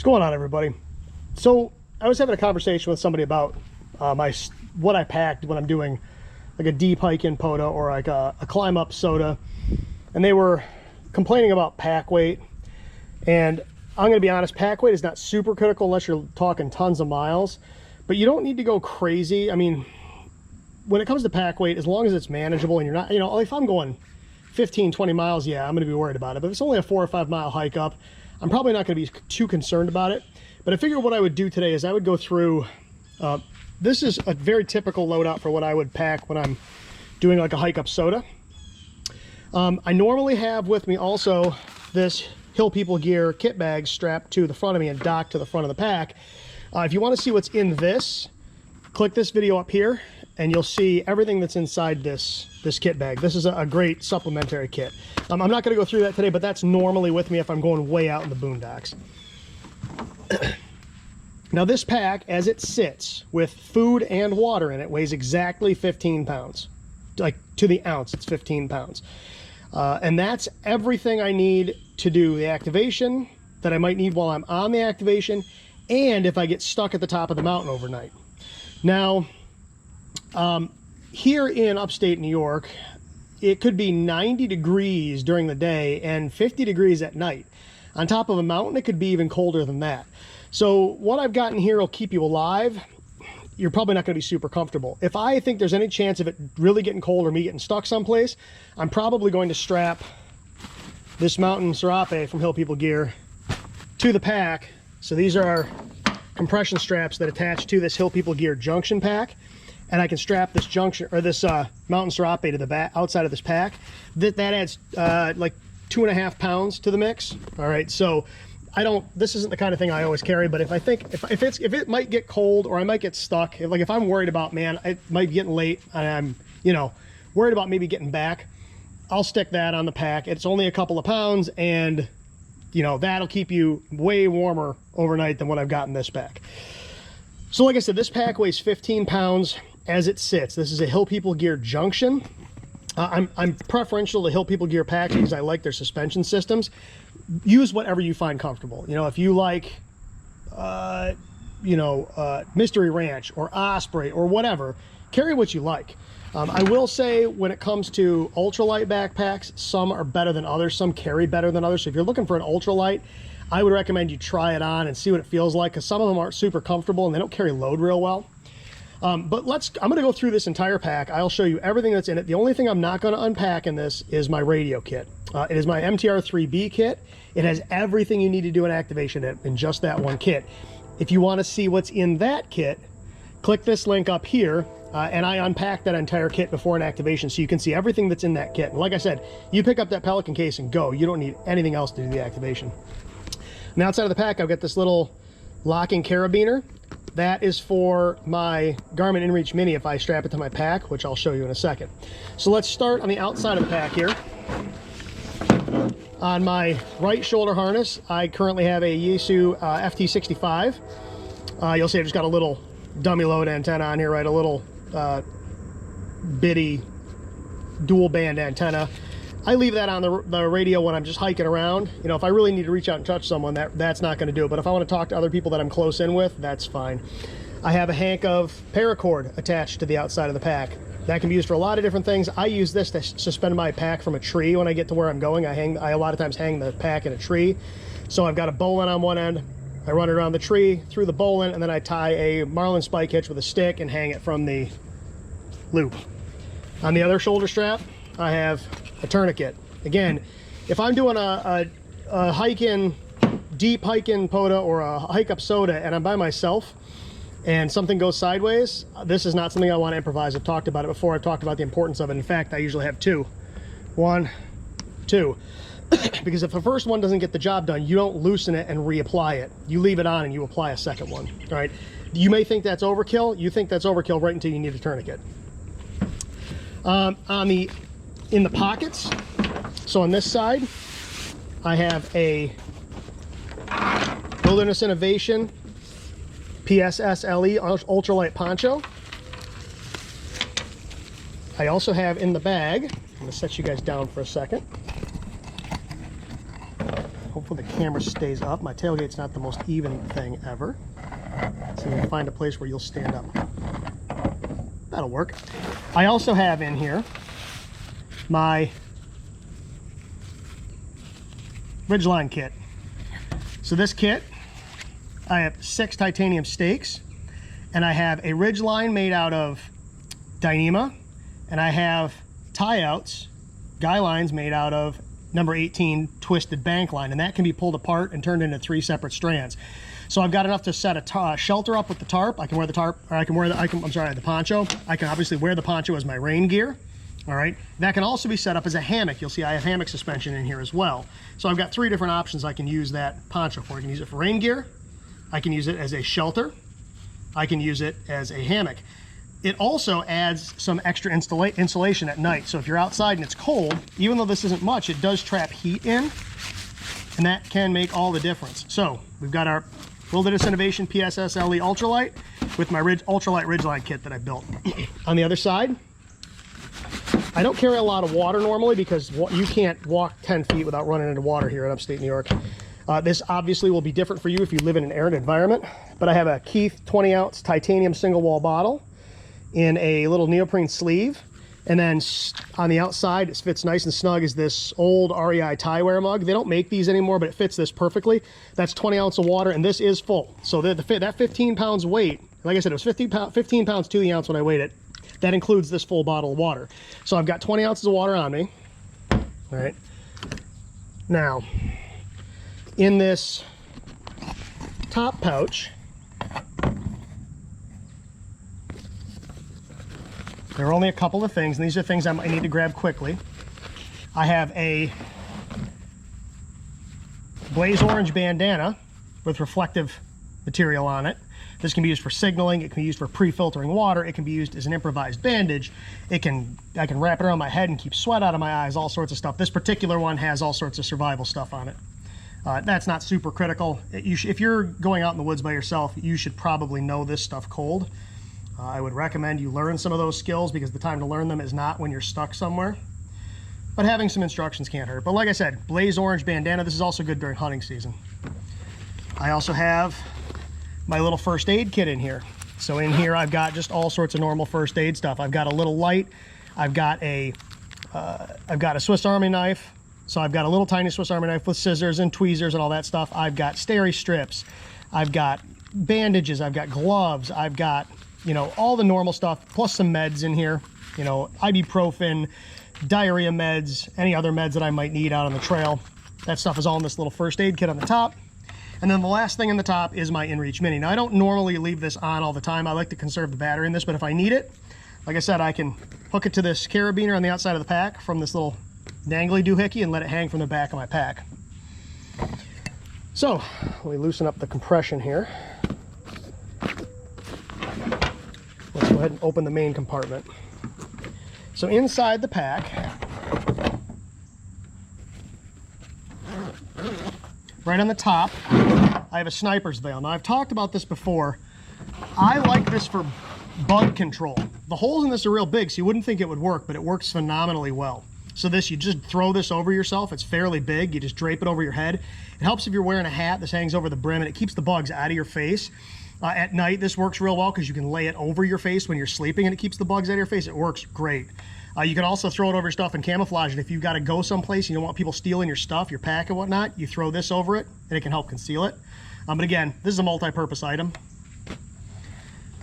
What's going on, everybody? So I was having a conversation with somebody about what I packed when I'm doing like a deep hike in POTA or like a climb up SOTA, and they were complaining about pack weight. And I'm going to be honest, pack weight is not super critical unless you're talking tons of miles, but you don't need to go crazy. I mean, when it comes to pack weight, as long as it's manageable and you're not, if I'm going 15-20 miles, yeah, I'm going to be worried about it. But if it's only a 4 or 5 mile hike up, I'm probably not going to be too concerned about it. But I figured what I would do today is I would go through, this is a very typical loadout for what I would pack when I'm doing like a hike up SOTA. I normally have with me also this Hill People Gear kit bag strapped to the front of me and docked to the front of the pack. If you want to see what's in this, click this video up here and you'll see everything that's inside this kit bag. This is a great supplementary kit. I'm not going to go through that today, but that's normally with me if I'm going way out in the boondocks. Now this pack, as it sits with food and water in it, weighs exactly 15 pounds. Like to the ounce, it's 15 pounds. And that's everything I need to do the activation that I might need while I'm on the activation, and if I get stuck at the top of the mountain overnight. Now, here in upstate New York, it could be 90 degrees during the day and 50 degrees at night. On top of a mountain, it could be even colder than that. So what I've gotten here will keep you alive. You're probably not going to be super comfortable. If I think there's any chance of it really getting cold or me getting stuck someplace, I'm probably going to strap this mountain serape from Hill People Gear to the pack. So these are our compression straps that attach to this Hill People Gear junction pack, and I can strap this junction or this mountain serape to the back outside of this pack. That adds like 2.5 pounds to the mix. All right, so this isn't the kind of thing I always carry, but if I think if it might get cold or I might get stuck, if I'm worried about, man, it might be getting late and I'm worried about maybe getting back, I'll stick that on the pack. It's only a couple of pounds, and that'll keep you way warmer overnight than what I've got in this pack. So like I said, this pack weighs 15 pounds as it sits. This is a Hill People Gear junction. I'm preferential to Hill People Gear packs because I like their suspension systems. Use whatever you find comfortable. If you like, Mystery Ranch or Osprey or whatever, carry what you like. I will say when it comes to ultralight backpacks, some are better than others. Some carry better than others. So if you're looking for an ultralight, I would recommend you try it on and see what it feels like, because some of them aren't super comfortable and they don't carry load real well. But I'm going to go through this entire pack. I'll show you everything that's in it. The only thing I'm not going to unpack in this is my radio kit. It is my MTR-3B kit. It has everything you need to do an activation in just that one kit. If you want to see what's in that kit, click this link up here, and I unpack that entire kit before an activation so you can see everything that's in that kit. And like I said, you pick up that Pelican case and go. You don't need anything else to do the activation. And outside of the pack, I've got this little locking carabiner. That is for my Garmin InReach Mini if I strap it to my pack, which I'll show you in a second. So let's start on the outside of the pack here. On my right shoulder harness, I currently have a Yaesu FT65. You'll see I just got a little dummy load antenna on here, right? A little bitty dual band antenna. I leave that on the radio when I'm just hiking around. If I really need to reach out and touch someone, that's not going to do it. But if I want to talk to other people that I'm close in with, that's fine. I have a hank of paracord attached to the outside of the pack. That can be used for a lot of different things. I use this to suspend my pack from a tree when I get to where I'm going. I a lot of times hang the pack in a tree. So I've got a bowline on one end. I run it around the tree, through the bowline, and then I tie a marlin spike hitch with a stick and hang it from the loop. On the other shoulder strap, I have a tourniquet. Again, if I'm doing a deep hike in POTA or a hike up SOTA and I'm by myself and something goes sideways, this is not something I want to improvise. I've talked about it before. I've talked about the importance of it. In fact, I usually have two. 1, 2. Because if the first one doesn't get the job done, you don't loosen it and reapply it. You leave it on and you apply a second one. All right. You may think that's overkill. You think that's overkill right until you need a tourniquet. In the pockets, so on this side, I have a Wilderness Innovation PSSLE ultralight poncho. I also have in the bag, I'm going to set you guys down for a second. Hopefully the camera stays up. My tailgate's not the most even thing ever. So you can find a place where you'll stand up. That'll work. I also have in here my Ridgeline kit. So this kit, I have 6 titanium stakes, and I have a Ridgeline made out of Dyneema, and I have tie-outs, guy lines made out of number 18 twisted bank line, and that can be pulled apart and turned into 3 separate strands. So I've got enough to set a shelter up with the tarp. I can wear the tarp, or I can wear the poncho. I can obviously wear the poncho as my rain gear. All right, that can also be set up as a hammock. You'll see I have hammock suspension in here as well. So I've got 3 different options I can use that poncho for. I can use it for rain gear, I can use it as a shelter, I can use it as a hammock. It also adds some extra insulation at night. So if you're outside and it's cold, even though this isn't much, it does trap heat in, and that can make all the difference. So we've got our Wilderness Innovation PSS LE Ultralight with my Ultralight Ridgeline kit that I built. On the other side, I don't carry a lot of water normally because you can't walk 10 feet without running into water here in upstate New York. This obviously will be different for you if you live in an arid environment, but I have a Keith 20-ounce titanium single wall bottle in a little neoprene sleeve, and then on the outside it fits nice and snug is this old REI Tiewear mug. They don't make these anymore, but it fits this perfectly. That's 20 ounce of water, and this is full. So that 15 pounds weight, like I said, it was 15 pounds to the ounce when I weighed it. That includes this full bottle of water. So I've got 20 ounces of water on me. All right. Now, in this top pouch, there are only a couple of things, and these are things I might need to grab quickly. I have a blaze orange bandana with reflective material on it. This can be used for signaling, it can be used for pre-filtering water, it can be used as an improvised bandage. I can wrap it around my head and keep sweat out of my eyes, all sorts of stuff. This particular one has all sorts of survival stuff on it. That's not super critical. If you're going out in the woods by yourself, you should probably know this stuff cold. I would recommend you learn some of those skills because the time to learn them is not when you're stuck somewhere. But having some instructions can't hurt. But like I said, blaze orange bandana, this is also good during hunting season. I also have my little first aid kit in here. So in here I've got just all sorts of normal first aid stuff. I've got a little light, I've got a Swiss Army knife. So I've got a little tiny Swiss Army knife with scissors and tweezers and all that stuff. I've got steri strips, I've got bandages, I've got gloves, I've got, you know, all the normal stuff, plus some meds in here, you know, ibuprofen, diarrhea meds, any other meds that I might need out on the trail. That stuff is all in this little first aid kit on the top. And then the last thing in the top is my InReach Mini. Now, I don't normally leave this on all the time. I like to conserve the battery in this, but if I need it, like I said, I can hook it to this carabiner on the outside of the pack from this little dangly doohickey and let it hang from the back of my pack. So, let me loosen up the compression here. Let's go ahead and open the main compartment. So inside the pack, right on the top, I have a sniper's veil. Now, I've talked about this before. I like this for bug control. The holes in this are real big, so you wouldn't think it would work, but it works phenomenally well. So this, you just throw this over yourself. It's fairly big. You just drape it over your head. It helps if you're wearing a hat. This hangs over the brim, and it keeps the bugs out of your face. At night, this works real well because you can lay it over your face when you're sleeping, and it keeps the bugs out of your face. It works great. You can also throw it over your stuff and camouflage it. If you've got to go someplace and you don't want people stealing your stuff, your pack and whatnot, you throw this over it, and it can help conceal it. But again, this is a multi-purpose item.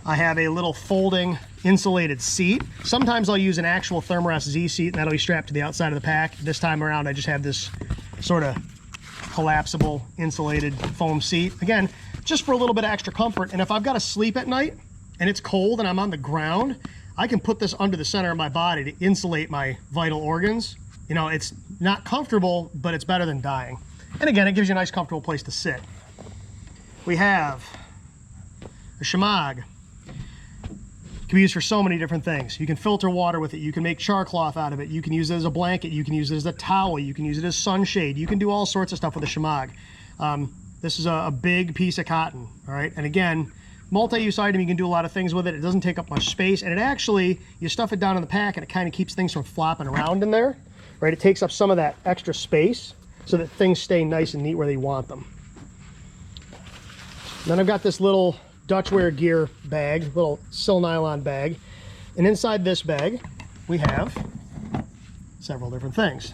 I have a little folding insulated seat. Sometimes I'll use an actual Thermarest Z seat, and that'll be strapped to the outside of the pack. This time around, I just have this sort of collapsible insulated foam seat. Again, just for a little bit of extra comfort. And if I've got to sleep at night and it's cold and I'm on the ground, I can put this under the center of my body to insulate my vital organs. You know, it's not comfortable, but it's better than dying. And again, it gives you a nice comfortable place to sit. We have a shemagh. It can be used for so many different things. You can filter water with it. You can make char cloth out of it. You can use it as a blanket. You can use it as a towel. You can use it as sunshade. You can do all sorts of stuff with a shemagh. This is a big piece of cotton, all right? And again, multi-use item, you can do a lot of things with it. It doesn't take up much space, and it actually, you stuff it down in the pack and it kind of keeps things from flopping around in there, right? It takes up some of that extra space. so that things stay nice and neat where they want them. Then I've got this little Dutchware gear bag, little sil nylon bag, and inside this bag we have several different things.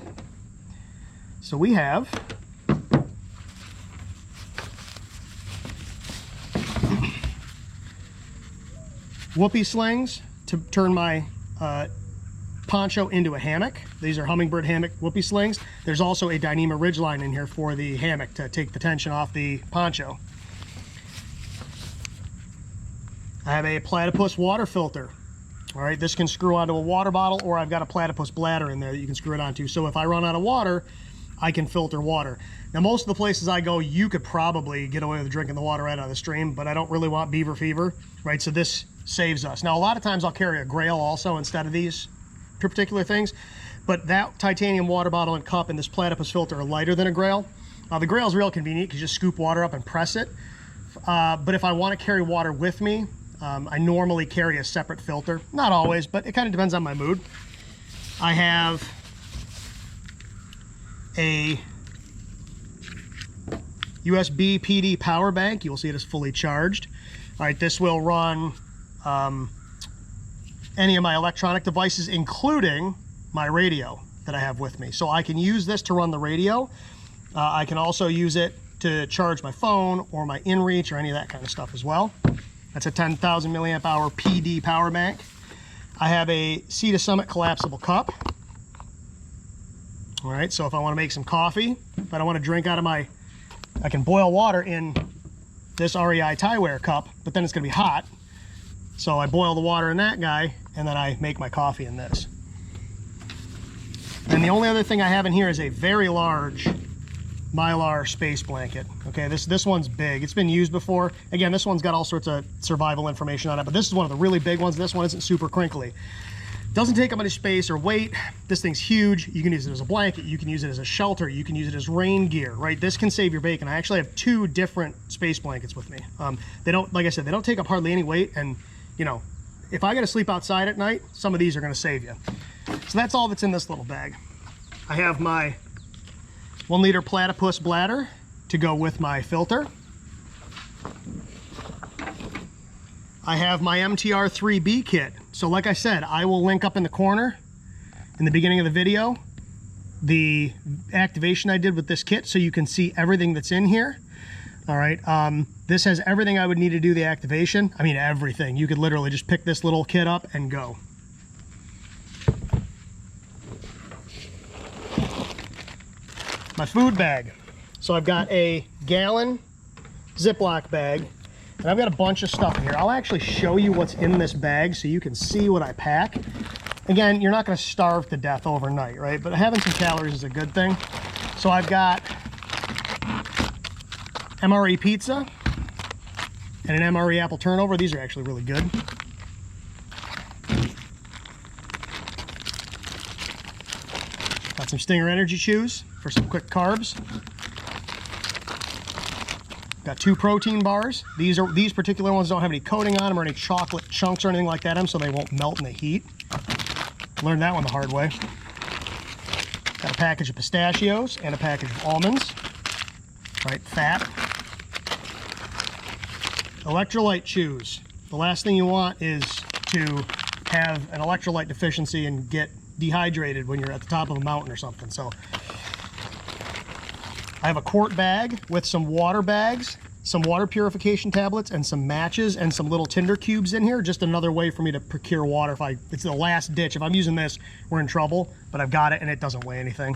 So we have whoopee slings to turn my poncho into a hammock. These are hummingbird hammock whoopee slings. There's also a Dyneema Ridgeline in here for the hammock to take the tension off the poncho. I have a platypus water filter. All right, this can screw onto a water bottle, or I've got a platypus bladder in there that you can screw it onto. So if I run out of water, I can filter water. Now, most of the places I go, you could probably get away with drinking the water right out of the stream, but I don't really want beaver fever, right? So this saves us. Now, a lot of times I'll carry a Grail also instead of these particular things, but that titanium water bottle and cup and this platypus filter are lighter than a Grail. The Grail is real convenient because you just scoop water up and press it. But if I want to carry water with me, I normally carry a separate filter. Not always, but it kind of depends on my mood. I have a USB PD power bank. You'll see it is fully charged. All right, this will run any of my electronic devices, including my radio that I have with me. So I can use this to run the radio. I can also use it to charge my phone or my inReach or any of that kind of stuff as well. That's a 10,000 milliamp hour PD power bank. I have a Sea to Summit collapsible cup. All right, so if I want to make some coffee, if I don't want to drink out of my, I can boil water in this REI Tieware cup, but then it's going to be hot. So I boil the water in that guy, and then I make my coffee in this. And the only other thing I have in here is a very large Mylar space blanket. Okay, this one's big. It's been used before. Again, this one's got all sorts of survival information on it, but this is one of the really big ones. This one isn't super crinkly. Doesn't take up any space or weight. This thing's huge. You can use it as a blanket. You can use it as a shelter. You can use it as rain gear, right? This can save your bacon. I actually have 2 different space blankets with me. They don't, like I said, they don't take up hardly any weight. And, you know, if I got to sleep outside at night, some of these are going to save you. So that's all that's in this little bag. I have my 1 liter platypus bladder to go with my filter. I have my MTR 3B kit. So like I said, I will link up in the corner in the beginning of the video the activation I did with this kit so you can see everything that's in here. All right, this has everything I would need to do the activation. I mean, everything. You could literally just pick this little kit up and go. My food bag. So I've got a gallon Ziploc bag, and I've got a bunch of stuff in here. I'll actually show you what's in this bag so you can see what I pack. Again, you're not going to starve to death overnight, right? But having some calories is a good thing. So I've got MRE pizza and an MRE apple turnover. These are actually really good. Got some Stinger Energy Chews for some quick carbs. Got 2 protein bars. These particular ones don't have any coating on them or any chocolate chunks or anything like that, so they won't melt in the heat. Learned that one the hard way. Got a package of pistachios and a package of almonds. Right, fat. Electrolyte chews. The last thing you want is to have an electrolyte deficiency and get dehydrated when you're at the top of a mountain or something. So I have a quart bag with some water bags, some water purification tablets, and some matches and some little tinder cubes in here. Just another way for me to procure water. It's the last ditch. If I'm using this, we're in trouble, but I've got it and it doesn't weigh anything.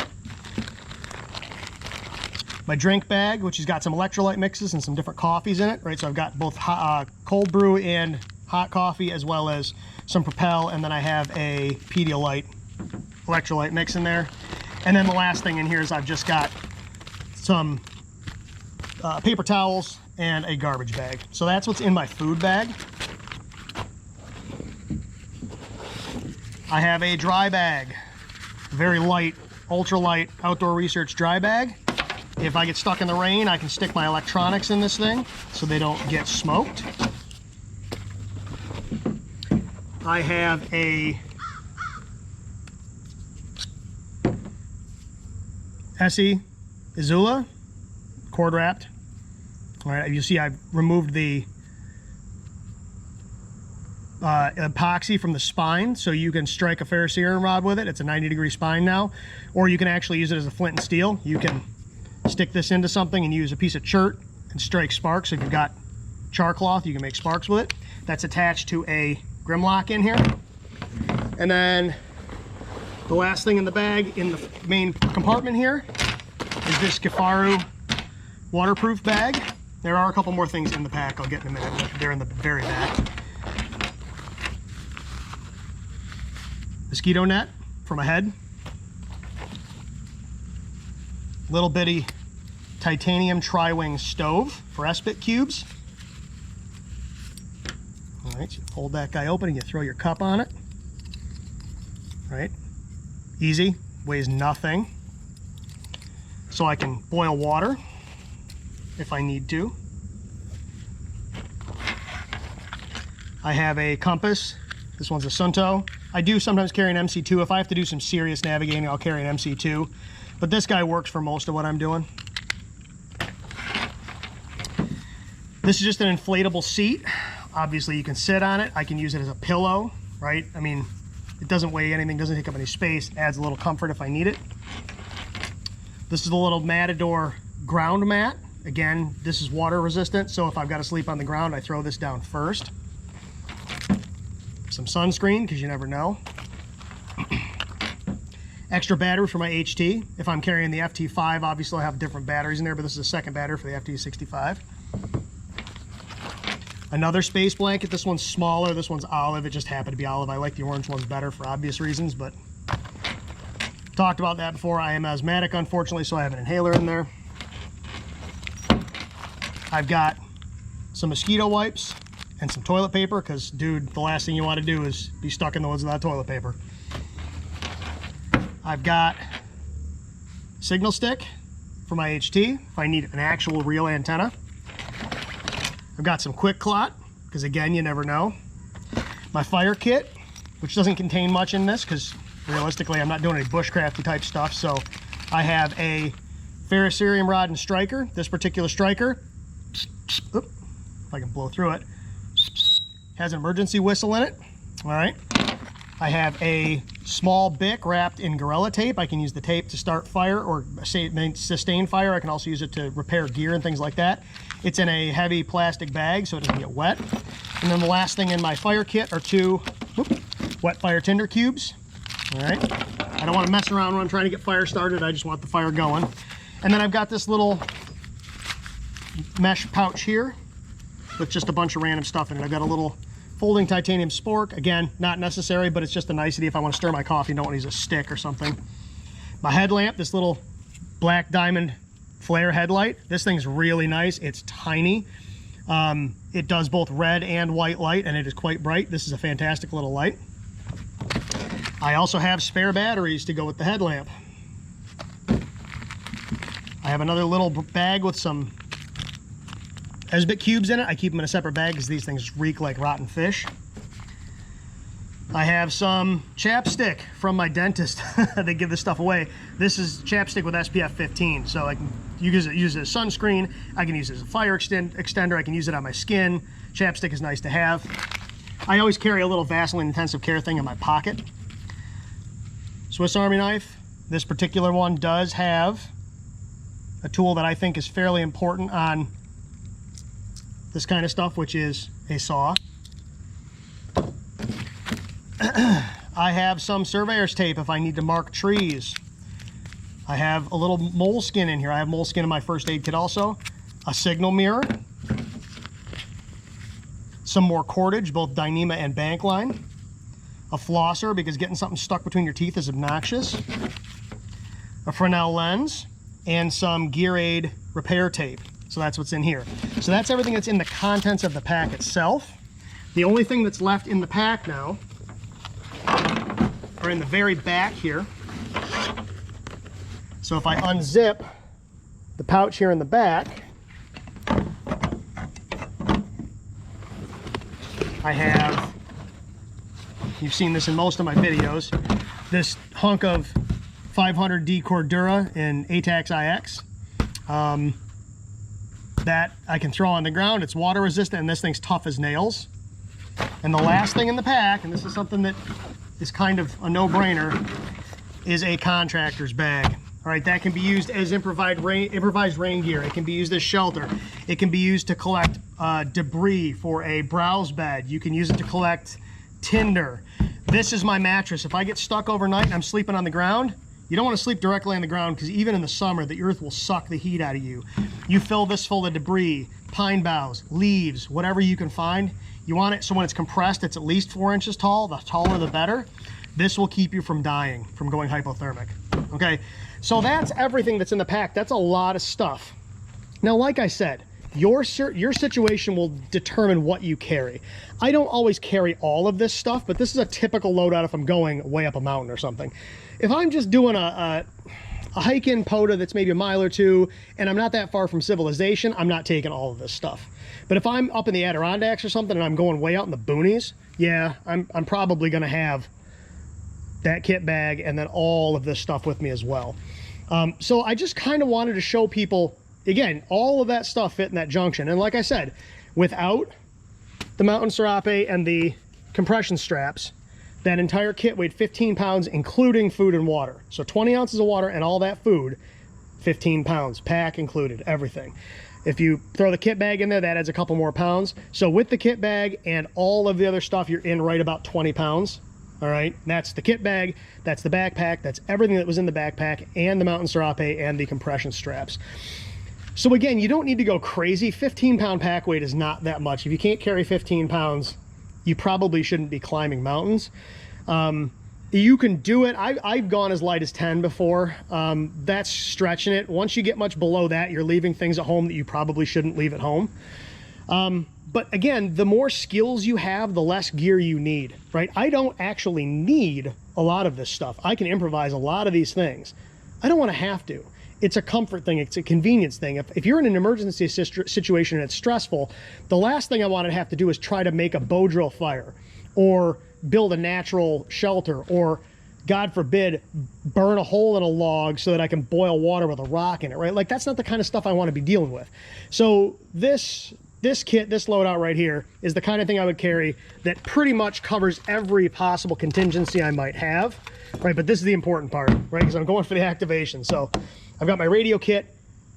My drink bag, which has got some electrolyte mixes and some different coffees in it, right? So I've got both hot, cold brew and hot coffee, as well as some Propel, and then I have a Pedialyte electrolyte mix in there. And then the last thing in here is I've just got some paper towels and a garbage bag. So that's what's in my food bag. I have a dry bag, very light, ultralight outdoor research dry bag. If I get stuck in the rain, I can stick my electronics in this thing so they don't get smoked. I have a SE Izula, cord wrapped. All right, you see I've removed the epoxy from the spine, so you can strike a ferrocerium rod with it. It's a 90-degree spine now, or you can actually use it as a flint and steel. You can stick this into something and use a piece of chert and strike sparks. If you've got char cloth, you can make sparks with it. That's attached to a Grimlock in here. And then the last thing in the bag in the main compartment here is this Kifaru waterproof bag. There are a couple more things in the pack I'll get in a minute, but they're in the very back. Mosquito net for my head. Little bitty titanium tri-wing stove for S-bit cubes. All right, so you fold that guy open and you throw your cup on it. Right, easy, weighs nothing. So I can boil water if I need to. I have a compass. This one's a Sunto. I do sometimes carry an MC2. If I have to do some serious navigating, I'll carry an MC2. But this guy works for most of what I'm doing. This is just an inflatable seat. Obviously, you can sit on it. I can use it as a pillow, right? I mean, it doesn't weigh anything, doesn't take up any space, adds a little comfort if I need it. This is a little Matador ground mat. Again, this is water resistant, so if I've got to sleep on the ground, I throw this down first. Some sunscreen, because you never know. Extra battery for my HT. If I'm carrying the FT5, obviously I have different batteries in there, but this is a second battery for the FT65. Another space blanket. This one's smaller, this one's olive. It just happened to be olive. I like the orange ones better for obvious reasons, but talked about that before. I am asthmatic, unfortunately, so I have an inhaler in there. I've got some mosquito wipes and some toilet paper, because, dude, the last thing you want to do is be stuck in the woods without toilet paper. I've got signal stick for my HT if I need an actual real antenna. I've got some quick clot, because again, you never know. My fire kit, which doesn't contain much in this, because realistically, I'm not doing any bushcrafty type stuff. So I have a ferrocerium rod and striker. This particular striker, if I can blow through it, has an emergency whistle in it. All right. I have a small Bic wrapped in Gorilla Tape. I can use the tape to start fire or sustain fire. I can also use it to repair gear and things like that. It's in a heavy plastic bag so it doesn't get wet. And then the last thing in my fire kit are two wet fire tinder cubes. All right. I don't want to mess around when I'm trying to get fire started. I just want the fire going. And then I've got this little mesh pouch here with just a bunch of random stuff in it. I've got a little folding titanium spork. Again, not necessary, but it's just a nicety if I want to stir my coffee and don't want to use a stick or something. My headlamp, this little black diamond flare headlight. This thing's really nice. It's tiny. It does both red and white light, and it is quite bright. This is a fantastic little light. I also have spare batteries to go with the headlamp. I have another little bag with some S-bit cubes in it. I keep them in a separate bag because these things reek like rotten fish. I have some chapstick from my dentist. They give this stuff away. This is chapstick with SPF 15, so I can use it as sunscreen. I can use it as a fire extender. I can use it on my skin. Chapstick is nice to have. I always carry a little Vaseline intensive care thing in my pocket. Swiss Army knife. This particular one does have a tool that I think is fairly important on this kind of stuff, which is a saw. I have some surveyor's tape if I need to mark trees. I have a little moleskin in here. I have moleskin in my first aid kit also. A signal mirror. Some more cordage, both Dyneema and bank line. A flosser, because getting something stuck between your teeth is obnoxious. A Fresnel lens, and some Gear Aid repair tape. So that's what's in here. So that's everything that's in the contents of the pack itself. The only thing that's left in the pack now are in the very back here. So if I unzip the pouch here in the back, I have, you've seen this in most of my videos, this hunk of 500D Cordura in ATAX IX. that I can throw on the ground. It's water resistant, and this thing's tough as nails. And the last thing in the pack, and this is something that is kind of a no-brainer, is a contractor's bag. All right, that can be used as improvised rain gear. It can be used as shelter. It can be used to collect debris for a browse bed. You can use it to collect tinder. This is my mattress. If I get stuck overnight and I'm sleeping on the ground, you don't want to sleep directly on the ground, because even in the summer, the earth will suck the heat out of you. You fill this full of debris, pine boughs, leaves, whatever you can find. You want it so when it's compressed, it's at least 4 inches tall. The taller, the better. This will keep you from dying, from going hypothermic. Okay, so that's everything that's in the pack. That's a lot of stuff. Now, like I said, your situation will determine what you carry. I don't always carry all of this stuff, but this is a typical loadout if I'm going way up a mountain or something. If I'm just doing a hike in POTA that's maybe a mile or two, and I'm not that far from civilization, I'm not taking all of this stuff. But if I'm up in the Adirondacks or something and I'm going way out in the boonies, yeah, I'm probably gonna have that kit bag and then all of this stuff with me as well. So I just kind of wanted to show people, again, all of that stuff fit in that junction. And like I said, without the mountain serape and the compression straps, that entire kit weighed 15 pounds, including food and water. So 20 ounces of water and all that food, 15 pounds, pack included, everything. If you throw the kit bag in there, that adds a couple more pounds. So with the kit bag and all of the other stuff, you're in right about 20 pounds. All right, that's the kit bag, that's the backpack, that's everything that was in the backpack, and the mountain serape and the compression straps. So again, you don't need to go crazy. 15-pound pack weight is not that much. If you can't carry 15 pounds, you probably shouldn't be climbing mountains. You can do it. I've gone as light as 10 before. That's stretching it. Once you get much below that, you're leaving things at home that you probably shouldn't leave at home. But again, the more skills you have, the less gear you need, right? I don't actually need a lot of this stuff. I can improvise a lot of these things. I don't want to have to. It's a comfort thing. It's a convenience thing. If you're in an emergency situation and it's stressful, the last thing I want to have to do is try to make a bow drill fire or build a natural shelter or, God forbid, burn a hole in a log so that I can boil water with a rock in it, right? Like, that's not the kind of stuff I want to be dealing with. So this kit, this loadout right here, is the kind of thing I would carry that pretty much covers every possible contingency I might have, right? But this is the important part, right? Because I'm going for the activation. So I've got my radio kit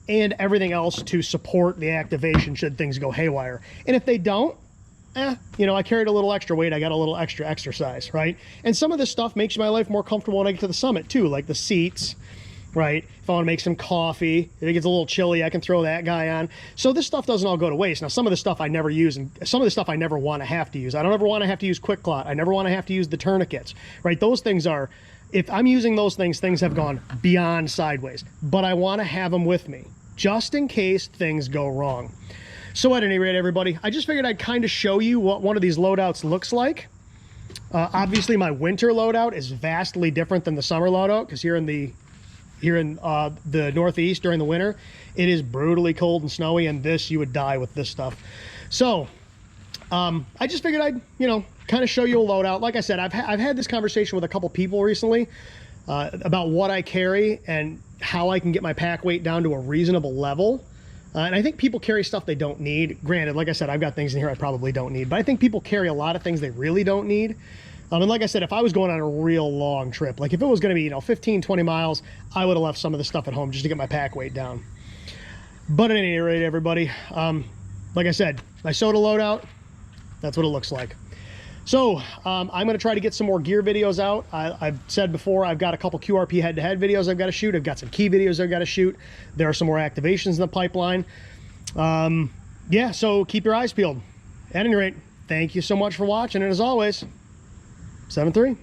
and everything else to support the activation should things go haywire. And if they don't, you know, I carried a little extra weight. I got a little extra exercise, right? And some of this stuff makes my life more comfortable when I get to the summit too, like the seats, right? If I want to make some coffee, if it gets a little chilly, I can throw that guy on. So this stuff doesn't all go to waste. Now, some of the stuff I never use, and some of the stuff I never want to have to use. I don't ever want to have to use Quick Clot. I never want to have to use the tourniquets, right? Those things are, if I'm using those things, things have gone beyond sideways. But I want to have them with me, just in case things go wrong. So at any rate, everybody, I just figured I'd kind of show you what one of these loadouts looks like. Obviously, my winter loadout is vastly different than the summer loadout, because here in the Northeast during the winter, it is brutally cold and snowy, and you would die with this stuff. So I just figured I'd, you know, kind of show you a loadout. Like I said, I've had this conversation with a couple people recently about what I carry and how I can get my pack weight down to a reasonable level. And I think people carry stuff they don't need. Granted, like I said, I've got things in here I probably don't need, but I think people carry a lot of things they really don't need. And like I said, if I was going on a real long trip, like if it was going to be, you know, 15, 20 miles, I would have left some of the stuff at home just to get my pack weight down. But at any rate, everybody, like I said, my SOTA loadout, that's what it looks like. So I'm going to try to get some more gear videos out. I've said before, I've got a couple QRP head-to-head videos I've got to shoot. I've got some key videos I've got to shoot. There are some more activations in the pipeline. Yeah, so keep your eyes peeled. At any rate, thank you so much for watching. And as always, 7-3.